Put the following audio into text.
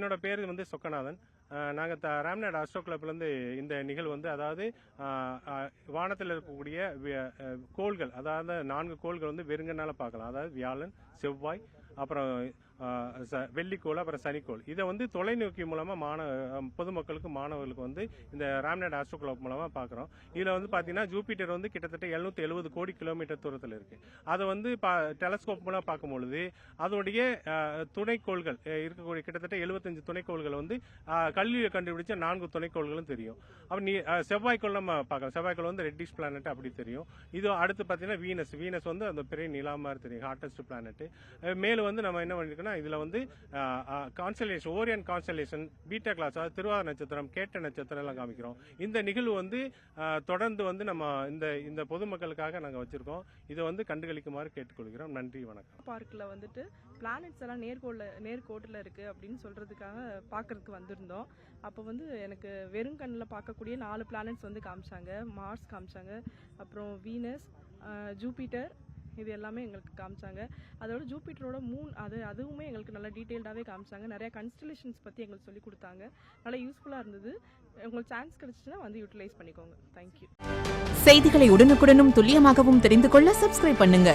என்னோட பேர் வந்து சொக்கநாதன். நாங்கள் ராம்நாடு ஆஸ்ட்ரோ கிளப்லேருந்து இந்த நிகழ்வு வந்து அதாவது வானத்தில் இருக்கக்கூடிய கோள்கள், அதாவது 4 கோள்கள் வந்து வெறுங்கனால பார்க்கலாம். அதாவது வியாழன், செவ்வாய், அப்புறம் வெள்ளிக்கோள், அப்புறம் சனிக்கோள். இதை வந்து தொலைநோக்கி மூலமாக பொதுமக்களுக்கு மாணவர்களுக்கு வந்து இந்த ராம்நாடு ஆஸ்ட்ரோ கிளப் மூலமாக பார்க்குறோம். இதில் வந்து பார்த்தீங்கன்னா ஜூபிட்டர் வந்து கிட்டத்தட்ட 770 கோடி கிலோமீட்டர் தூரத்தில் இருக்குது. அதை வந்து டெலஸ்கோப் மூலம் பார்க்கும்பொழுது அதனுடைய துணைக்கோள்கள் இருக்கக்கூடிய கிட்டத்தட்ட 75 துணைக்கோள்கள் வந்து கல்வியை கண்டுபிடிச்ச 4 துணைக்கோள்களும் தெரியும். அப்போ செவ்வாய்க்கோள் நம்ம பார்க்கலாம். செவ்வாய்க்கோள் வந்து ரெட்டிஷ் பிளானட் அப்படி தெரியும். இது அடுத்து பார்த்தீங்கன்னா வீனஸ் வந்து அந்த பெரிய நிலா மாதிரி தெரியும், ஹார்டஸ்ட் பிளானட். மேலும் வந்து நம்ம என்ன பண்ணிருக்கோம்னா இதுல வந்து கான்ஸ்டலேஷன், ஓரியன் கான்ஸ்டலேஷன், பீட்டா கிளாஸ், அதாவது திருவாதிரை நட்சத்திரம், கேட்ட நட்சத்திரம் எல்லாம் காமிக்கிறோம். இந்த நிகழ்வு வந்து தொடர்ந்து வந்து நம்ம இந்த பொதுமக்களுக்காக நாங்கள் வச்சிருக்கோம். இதை வந்து கண்டுகளிக்குமாறு கேட்டுக்கொள்கிறோம். நன்றி, வணக்கம். பார்க்கில் வந்துட்டு பிளானட்ஸ் எல்லாம் நேர்கோட்டில் இருக்கு அப்படின்னு சொல்றதுக்காக பார்க்கறதுக்கு வந்திருந்தோம். அப்போ வந்து எனக்கு வெறும் கண்ணில் பார்க்கக்கூடிய 4 பிளானட்ஸ் வந்து காமிச்சாங்க. மார்ஸ் காமிச்சாங்க, அப்புறம் வீனஸ், ஜூபிட்டர், இது எல்லாமே எங்களுக்கு காமிச்சாங்க. அதோட ஜூபிட்டரோட மூன் அதுவுமே எங்களுக்கு நல்லா டீட்டெயில்டாகவே காமிச்சாங்க. நிறைய கன்ஸ்டலேஷன்ஸ் பற்றி எங்களுக்கு சொல்லி கொடுத்தாங்க. நல்லா யூஸ்ஃபுல்லாக இருந்தது. உங்களுக்கு சான்ஸ் கிடைச்சுன்னா வந்து யூட்டிலைஸ் பண்ணிக்கோங்க. தேங்க்யூ. செய்திகளை உடனுக்குடனும் துல்லியமாகவும் தெரிந்து கொள்ள சப்ஸ்கிரைப் பண்ணுங்க.